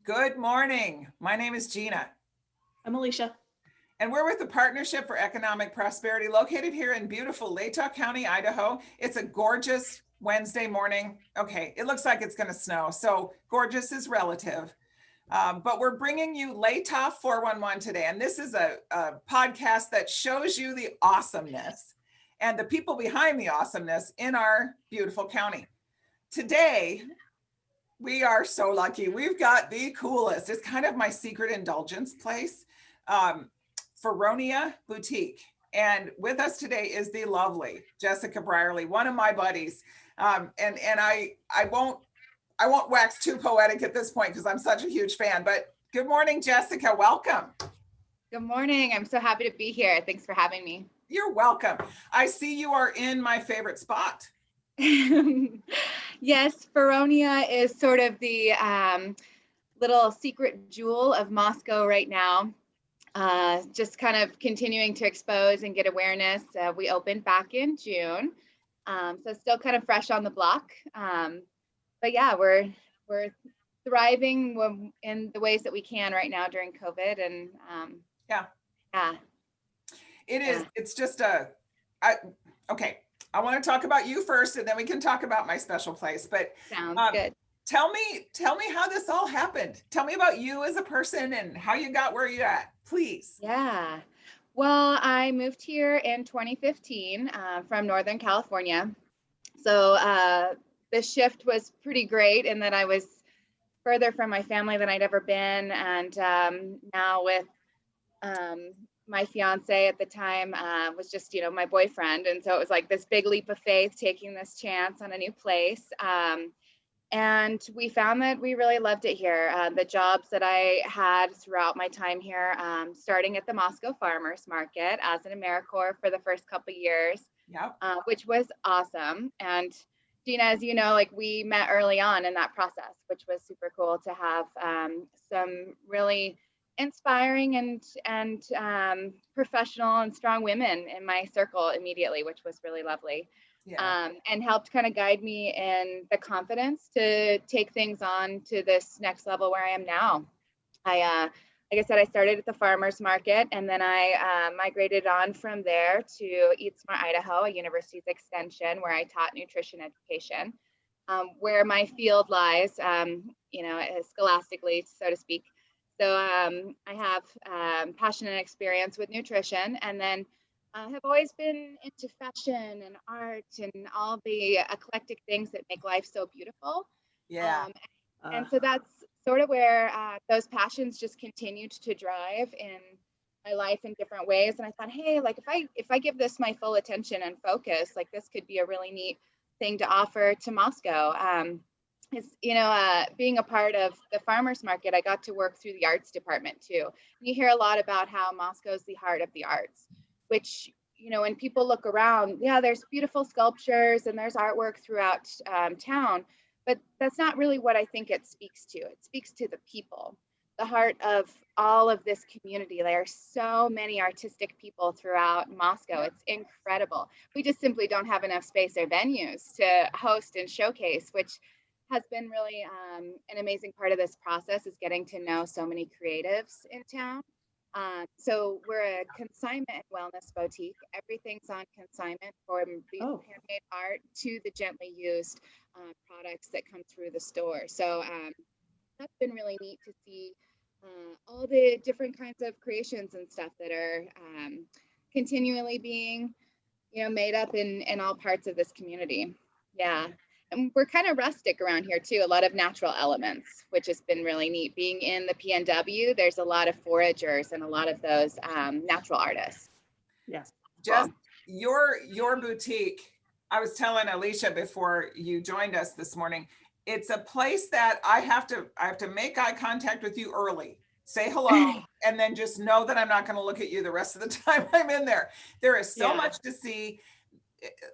Good morning. My name is Gina, I'm Alicia. and we're with the Partnership for Economic Prosperity located here in beautiful Latah County, Idaho. It's a gorgeous Wednesday morning. Okay, it looks like it's going to snow, so gorgeous is relative. But we're bringing you Latah 411 today, and this is a podcast that shows you the awesomeness and the people behind the awesomeness in our beautiful county. Today, we are so lucky. We've got the coolest. It's kind of my secret indulgence place, um, Feronia Boutique. And with us today is the lovely Jessica Brierly, one of my buddies. And I won't wax too poetic at this point because I'm such a huge fan. But good morning, Jessica. Welcome. Good morning. I'm so happy to be here. Thanks for having me. You're welcome. I see you are in my favorite spot. Yes, Feronia is sort of the little secret jewel of Moscow right now. Just kind of continuing to expose and get awareness. We opened back in June, so still kind of fresh on the block. But yeah, we're thriving in the ways that we can right now during COVID, and Yeah, yeah, it is. yeah. It's just okay. I want to talk about you first, and then we can talk about my special place. But Sounds um, good. tell me how this all happened. Tell me about you as a person and how you got where you're at, please. Yeah. Well, I moved here in 2015 from Northern California. So the shift was pretty great in that I was further from my family than I'd ever been. And now with um, my fiance at the time was just, my boyfriend. And so it was like this big leap of faith, taking this chance on a new place. And we found that we really loved it here. The jobs that I had throughout my time here, starting at the Moscow Farmers Market as an AmeriCorps for the first couple of years, Yep. which was awesome. And Gina, as you know, like we met early on in that process, which was super cool to have some really inspiring and professional and strong women in my circle immediately, which was really lovely. Yeah. And helped kind of guide me in the confidence to take things on to this next level where I am now. Like I said, I started at the farmers market, and then I migrated on from there to Eat Smart Idaho, a university's extension where I taught nutrition education, where my field lies, scholastically, so to speak. So I have passion and experience with nutrition, and then have always been into fashion and art and all the eclectic things that make life so beautiful. Yeah. Um, Uh, and so that's sort of where those passions just continued to drive in my life in different ways. And I thought, hey, like if I give this my full attention and focus, like this could be a really neat thing to offer to Moscow. Being a part of the farmers market, I got to work through the arts department too. And you hear a lot about how Moscow's the heart of the arts, which, when people look around, yeah, there's beautiful sculptures and there's artwork throughout town, but that's not really what I think it speaks to. It speaks to the people, the heart of all of this community. There are so many artistic people throughout Moscow. Yeah. It's incredible. We just simply don't have enough space or venues to host and showcase, which has been really an amazing part of this process, is getting to know so many creatives in town. So we're a consignment and wellness boutique. Everything's on consignment, from the oh, handmade art to the gently used products that come through the store. So that's been really neat to see all the different kinds of creations and stuff that are continually being, made up in all parts of this community. Yeah. And we're kind of rustic around here too, a lot of natural elements, which has been really neat. Being in the PNW, there's a lot of foragers and a lot of those natural artists. yes. Just your boutique. I was telling Alicia before you joined us this morning, it's a place that I have to make eye contact with you early, say hello, and then just know that I'm not going to look at you the rest of the time I'm in there. There is so Yeah. much to see.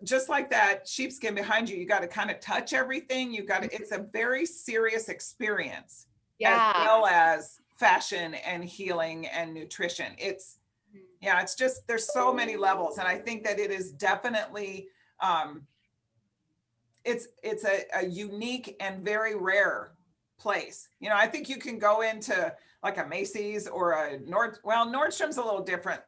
Just like that sheepskin behind you, you got to kind of touch everything. It's a very serious experience, as Yeah. well as fashion and healing and nutrition. It's just, there's so many levels. And I think that it is definitely, it's a unique and very rare place. You know, I think you can go into like a Macy's or a Nordstrom's a little different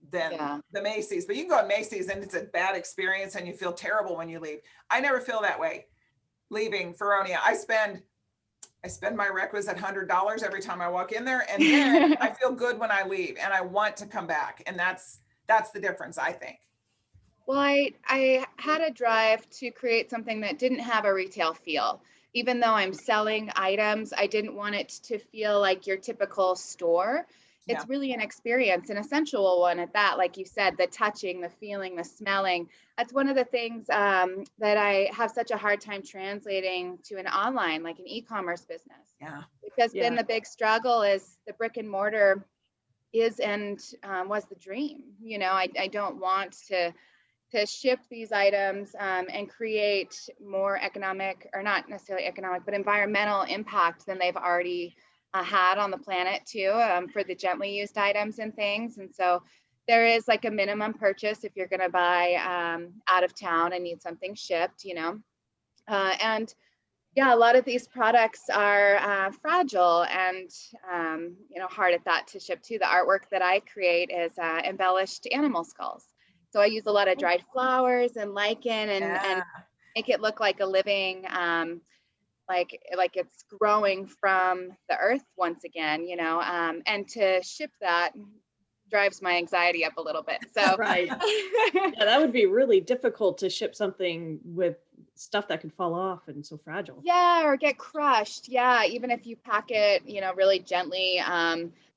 than the Macy's, but you can go to Macy's and it's a bad experience and you feel terrible when you leave. I never feel that way leaving Feronia. I spend my requisite $100 every time I walk in there, and then I feel good when I leave and I want to come back. And that's the difference, I think. Well, I had a drive to create something that didn't have a retail feel. Even though I'm selling items, I didn't want it to feel like your typical store. It's really an experience, an essential one at that. Like you said, the touching, the feeling, the smelling. That's one of the things that I have such a hard time translating to an online, like an e-commerce business. Yeah. Because then the big struggle is the brick and mortar is and was the dream. You know, I don't want to ship these items and create more economic, or not necessarily economic, but environmental impact than they've already had on the planet too, for the gently used items and things. And so there is like a minimum purchase if you're going to buy out of town and need something shipped, you know. And yeah, a lot of these products are fragile and, you know, hard at that to ship to. The artwork that I create is embellished animal skulls. So I use a lot of dried flowers and lichen and make it look like a living, like it's growing from the earth once again, you know, and to ship that drives my anxiety up a little bit. So Right. Yeah, that would be really difficult to ship something with stuff that could fall off and so fragile. Yeah, or get crushed. Yeah, even if you pack it, you know, really gently,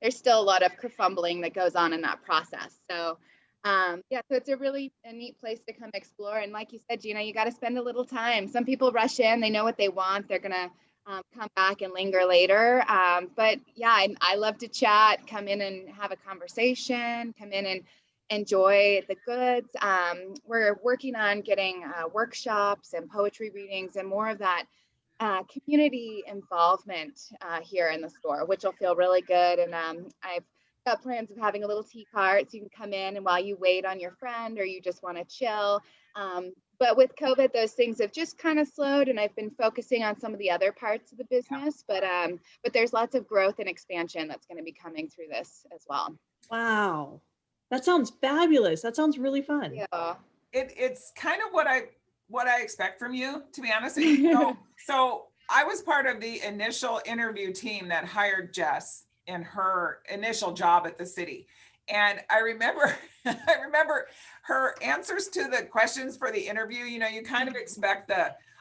there's still a lot of kerfumbling that goes on in that process. So yeah, so it's a neat place to come explore. And like you said, Gina, you got to spend a little time. Some people rush in, they know what they want. They're going to come back and linger later. But yeah, I love to chat, come in and have a conversation, come in and enjoy the goods. We're working on getting workshops and poetry readings and more of that community involvement here in the store, which will feel really good. And I've got plans of having a little tea cart so you can come in and while you wait on your friend or you just want to chill. But with COVID, those things have just kind of slowed, and I've been focusing on some of the other parts of the business. But there's lots of growth and expansion that's going to be coming through this as well. Wow, that sounds fabulous. That sounds really fun. Yeah, It's kind of what I expect from you, to be honest with you. So I was part of the initial interview team that hired Jess in her initial job at the city. And I remember her answers to the questions for the interview. You know, you kind of expect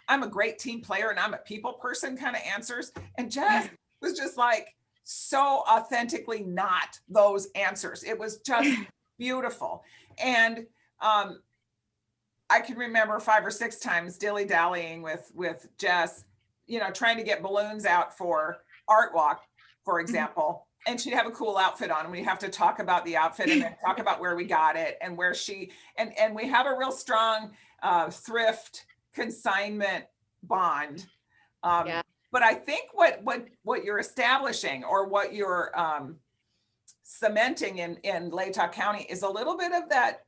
I'm a great team player and I'm a people person kind of answers. And Jess was just like so authentically not those answers. It was just beautiful. And I can remember 5 or 6 times dilly-dallying with Jess, you know, trying to get balloons out for Art Walk, for example. And she'd have a cool outfit on, and we have to talk about the outfit and then talk about where we got it and where and we have a real strong thrift consignment bond. But I think what you're establishing or what you're cementing in Latah County is a little bit of that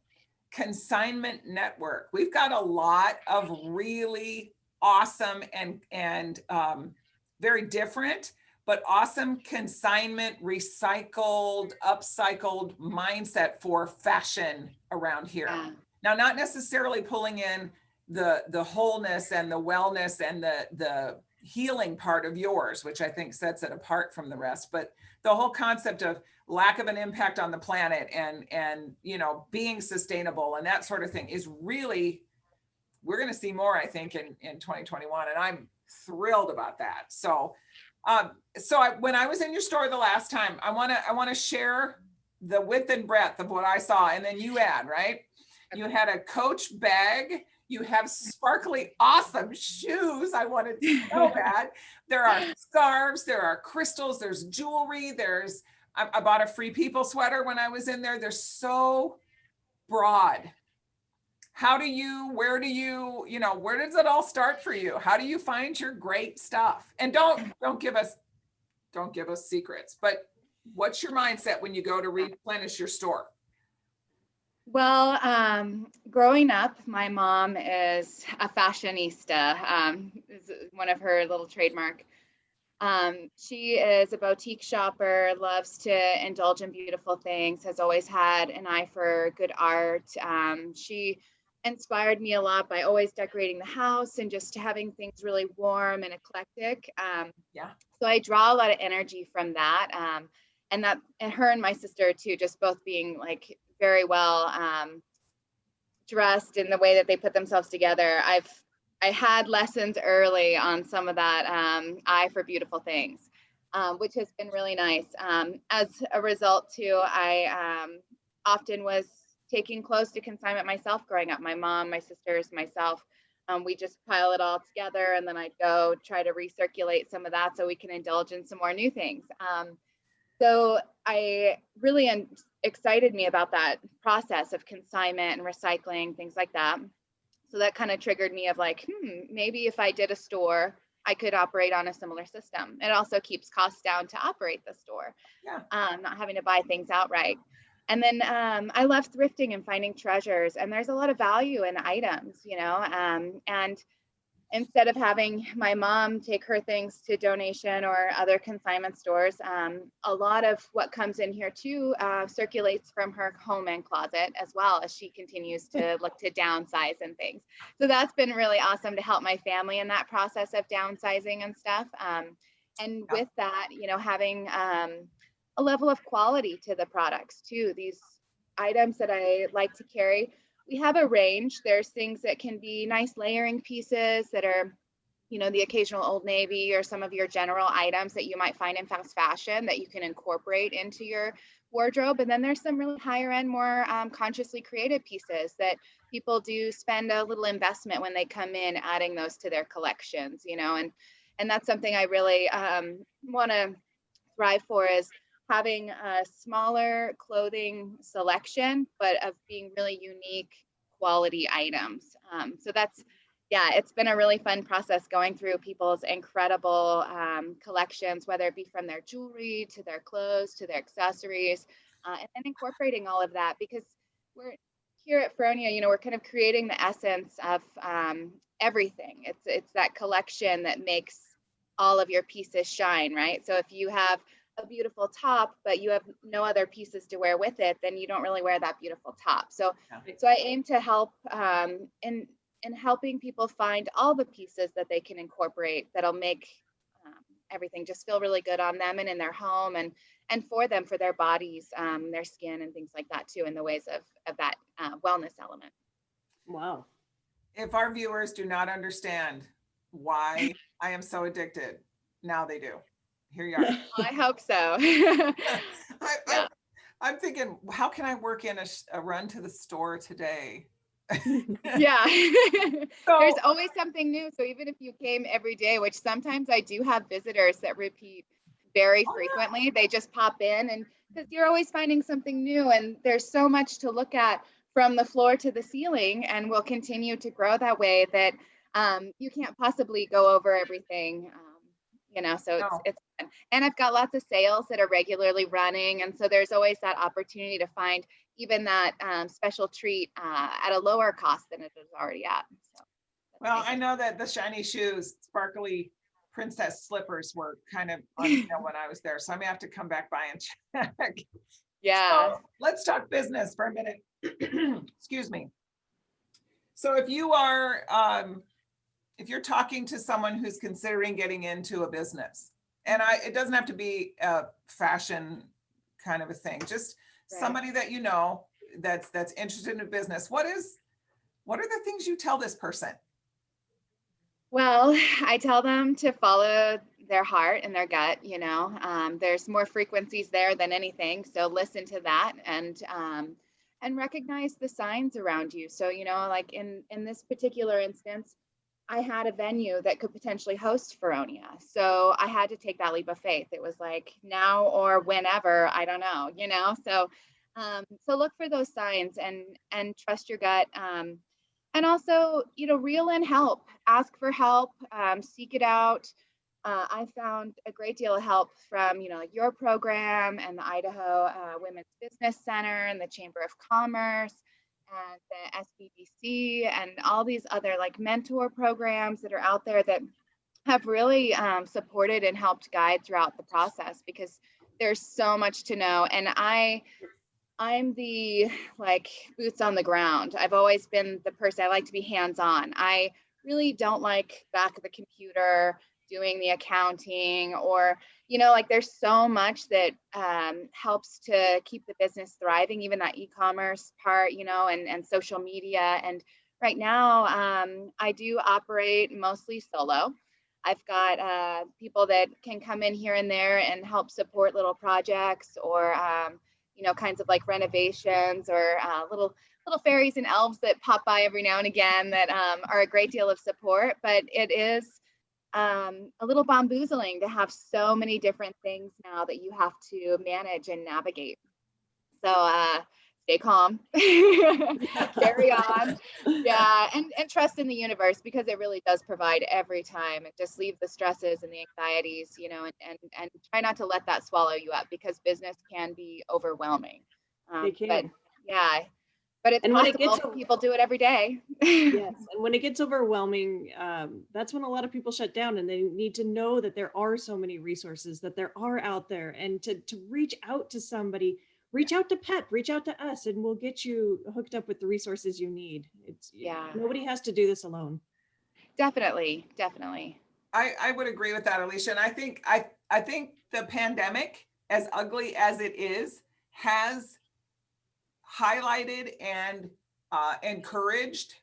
consignment network. We've got a lot of really awesome and very different but awesome consignment, recycled, upcycled mindset for fashion around here. Now, not necessarily pulling in the wholeness and the wellness and the healing part of yours, which I think sets it apart from the rest, but the whole concept of lack of an impact on the planet and you know, being sustainable and that sort of thing is really, we're going to see more, I think, in 2021, and I'm thrilled about that. So when I was in your store the last time, I want to share the width and breadth of what I saw, and then you add, right? You had a Coach bag. You have sparkly, awesome shoes. I wanted so bad. There are scarves. There are crystals. There's jewelry. I bought a Free People sweater when I was in there. They're so broad. Where does it all start for you? How do you find your great stuff? And don't give us secrets, but what's your mindset when you go to replenish your store? Well, growing up, my mom is a fashionista, is one of her little trademark. She is a boutique shopper, loves to indulge in beautiful things, has always had an eye for good art. She inspired me a lot by always decorating the house and just having things really warm and eclectic. Yeah. So I draw a lot of energy from that. And her and my sister too, just both being like very well dressed in the way that they put themselves together. I had lessons early on some of that eye for beautiful things, which has been really nice. As a result too, I often was taking clothes to consignment myself growing up. My mom, my sisters, myself, we just pile it all together, and then I'd go try to recirculate some of that so we can indulge in some more new things. So I really excited me about that process of consignment and recycling, things like that. So that kind of triggered me of like, maybe if I did a store, I could operate on a similar system. It also keeps costs down to operate the store, Yeah. not having to buy things outright. And then I love thrifting and finding treasures, and there's a lot of value in items, and instead of having my mom take her things to donation or other consignment stores, a lot of what comes in here too circulates from her home and closet, as well as she continues to look to downsize and things. So that's been really awesome to help my family in that process of downsizing and stuff. And with that, having a level of quality to the products too. These items that I like to carry, we have a range. There's things that can be nice layering pieces that are, the occasional Old Navy or some of your general items that you might find in fast fashion that you can incorporate into your wardrobe. And then there's some really higher end, more consciously created pieces that people do spend a little investment when they come in, adding those to their collections, and that's something I really want to thrive for, is having a smaller clothing selection, but of being really unique quality items. So that's, it's been a really fun process going through people's incredible collections, whether it be from their jewelry to their clothes to their accessories, and then incorporating all of that, because we're here at Feronia, we're kind of creating the essence of everything. It's that collection that makes all of your pieces shine, right? So if you have a beautiful top, but you have no other pieces to wear with it, then you don't really wear that beautiful top. So I aim to help in helping people find all the pieces that they can incorporate that'll make everything just feel really good on them and in their home, and for them, for their bodies, their skin and things like that too, in the ways of that wellness element. Wow. If our viewers do not understand why I am so addicted, now they do. Here you are. I hope so. I'm thinking, how can I work in a run to the store today? Yeah. So, There's always something new. So even if you came every day, which sometimes I do have visitors that repeat very frequently, they just pop in, and because you're always finding something new, and there's so much to look at from the floor to the ceiling, and we'll continue to grow that way that you can't possibly go over everything. So it's fun. And I've got lots of sales that are regularly running, and so there's always that opportunity to find even that special treat at a lower cost than it is already at. So, well, I know that the shiny shoes, sparkly princess slippers were kind of on sale when I was there, so I may have to come back by and check. Yeah. So let's talk business for a minute. Excuse me. So if you are, if you're talking to someone who's considering getting into a business, and it doesn't have to be a fashion kind of a thing, just somebody that that's interested in a business, what are the things you tell this person? Well, I tell them to follow their heart and their gut. There's more frequencies there than anything, so listen to that, and recognize the signs around you. So like in this particular instance, I had a venue that could potentially host Feronia. So I had to take that leap of faith. It was like now or whenever, I don't know, So look for those signs and trust your gut. And also, reel in help, ask for help, seek it out. I found a great deal of help from, like your program and the Idaho Women's Business Center and the Chamber of Commerce and the SBDC and all these other like mentor programs that are out there that have really supported and helped guide throughout the process, because there's so much to know. And I'm the like boots on the ground. I've always been the person. I like to be hands-on. I really don't like back of the computer doing the accounting, or like there's so much that helps to keep the business thriving, even that e-commerce part, and social media. And right now, I do operate mostly solo. I've got people that can come in here and there and help support little projects, or kinds of like renovations, or little fairies and elves that pop by every now and again that are a great deal of support. But it is a little bamboozling to have so many different things now that you have to manage and navigate. So stay calm, carry on. Yeah, and trust in the universe, because it really does provide every time. And just leave the stresses and the anxieties, and try not to let that swallow you up, because business can be overwhelming. It But can. yeah, but it's And when it possible. gets People do it every day. Yes, and when it gets overwhelming, that's when a lot of people shut down, and they need to know that there are so many resources that there are out there, and to reach out to somebody, reach out to PEP, reach out to us, and we'll get you hooked up with the resources you need. Yeah, Nobody has to do this alone. definitely. I would agree with that, Alicia. And I think the pandemic, as ugly as it is, has highlighted and encouraged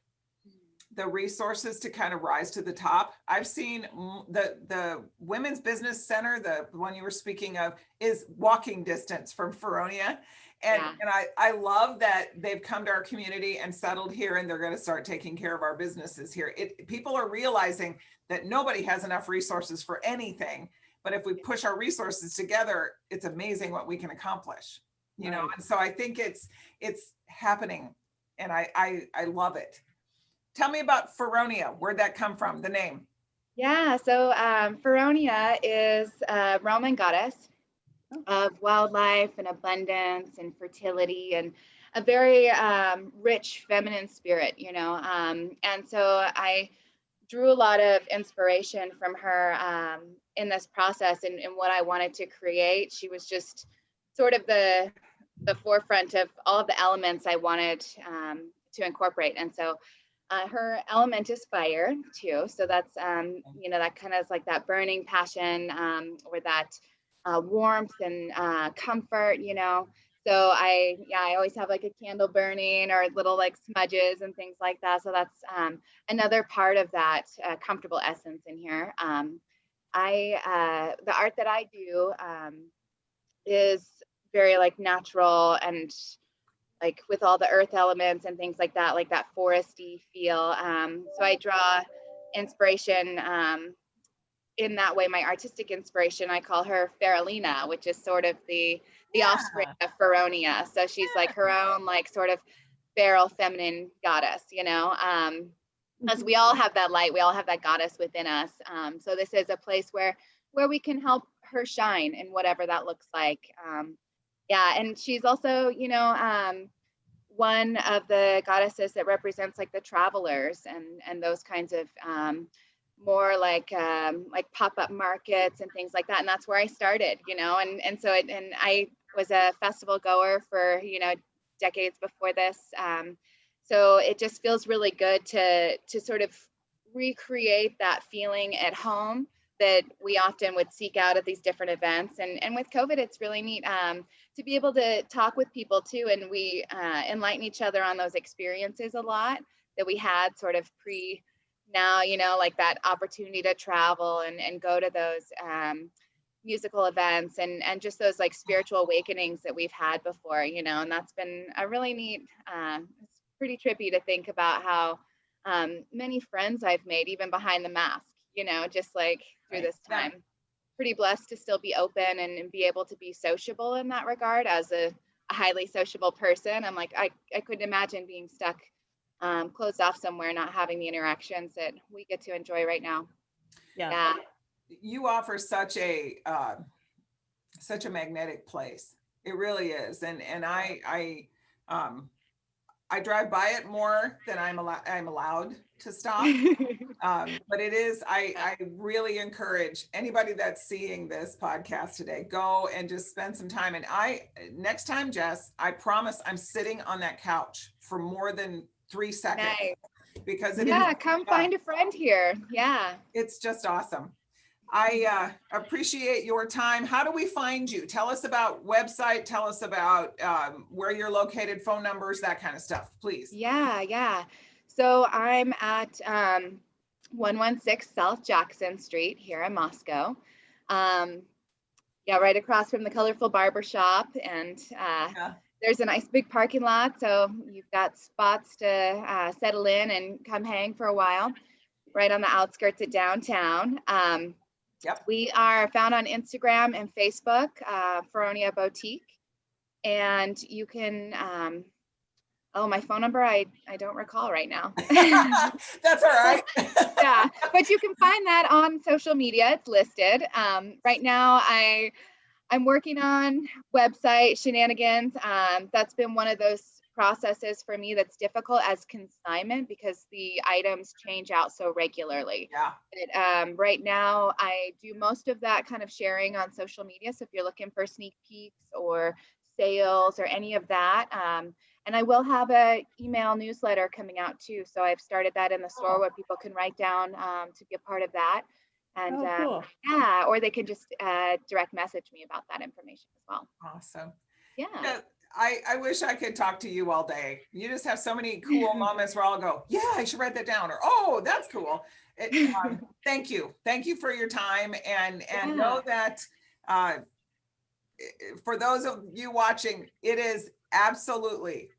the resources to kind of rise to the top. I've seen the Women's Business Center, the one you were speaking of, is walking distance from Feronia. And, Yeah. and I love that they've come to our community and settled here, and they're going to start taking care of our businesses here. People are realizing that nobody has enough resources for anything, but if we push our resources together, it's amazing what we can accomplish, Right. And so I think it's happening, and I love it. Tell me about Feronia. Where'd that come from, the name? Yeah, so Feronia is a Roman goddess of wildlife and abundance and fertility, and a very rich feminine spirit, and so I drew a lot of inspiration from her in this process, and what I wanted to create. She was just sort of the forefront of all of the elements I wanted to incorporate. And so her element is fire too. So that's, that kind of is like that burning passion, or that warmth and comfort, So I always have like a candle burning, or little like smudges and things like that. So that's another part of that comfortable essence in here. The art that I do is very like natural, and like with all the earth elements and things like that foresty feel. So I draw inspiration in that way. My artistic inspiration, I call her Ferolina, which is sort of the offspring of Feronia. So she's like her own like sort of feral feminine goddess, as we all have that light, we all have that goddess within us. So this is a place where we can help her shine in whatever that looks like. And she's also, one of the goddesses that represents like the travelers and those kinds of more like pop-up markets and things like that. And that's where I started, and so and I was a festival goer for, decades before this. So it just feels really good to sort of recreate that feeling at home that we often would seek out at these different events. And with COVID, it's really neat to be able to talk with people too. And we enlighten each other on those experiences a lot that we had sort of now, like that opportunity to travel and go to those musical events and just those like spiritual awakenings that we've had before, and that's been a really neat, it's pretty trippy to think about how many friends I've made even behind the mask, just like through this time. Pretty blessed to still be open and be able to be sociable in that regard. As a highly sociable person, I'm like, I couldn't imagine being stuck closed off somewhere, not having the interactions that we get to enjoy right now. Yeah. You offer such a magnetic place. It really is. And I drive by it more than I'm allowed to stop. But it is, I really encourage anybody that's seeing this podcast today, go and just spend some time. And next time, Jess, I promise I'm sitting on that couch for more than 3 seconds. Nice. Because Come find a friend here. Yeah. it's just awesome. I appreciate your time. How do we find you? Tell us about website, tell us about where you're located, phone numbers, that kind of stuff, please. Yeah. So I'm at 116 South Jackson Street here in Moscow. Right across from the colorful barber shop. And there's a nice big parking lot. So you've got spots to settle in and come hang for a while, right on the outskirts of downtown. Yep. We are found on Instagram and Facebook, Feronia Boutique. And you can, my phone number, I don't recall right now. That's all right. Yeah, but you can find that on social media. It's listed. Right now, I'm working on website shenanigans. That's been one of those processes for me that's difficult as consignment because the items change out so regularly. Yeah. But, right now, I do most of that kind of sharing on social media. So if you're looking for sneak peeks or sales or any of that, and I will have a email newsletter coming out too. So I've started that in the store where people can write down to be a part of that. And cool. or they can just direct message me about that information as well. Awesome. Yeah. I wish I could talk to you all day. You just have so many cool moments where I'll go, yeah, I should write that down, or, oh, that's cool. Thank you. Thank you for your time. And know that for those of you watching, it is absolutely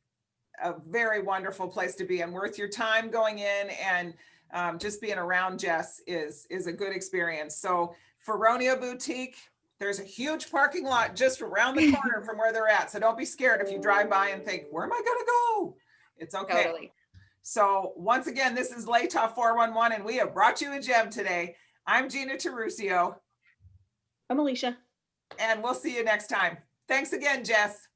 a very wonderful place to be and worth your time going in, and just being around Jess is a good experience. So Feronia Boutique, there's a huge parking lot just around the corner from where they're at. So don't be scared if you drive by and think, where am I gonna go? It's okay. Totally. So once again, this is Latah 411, and we have brought you a gem today. I'm Gina Terusio. I'm Alicia. And we'll see you next time. Thanks again, Jess.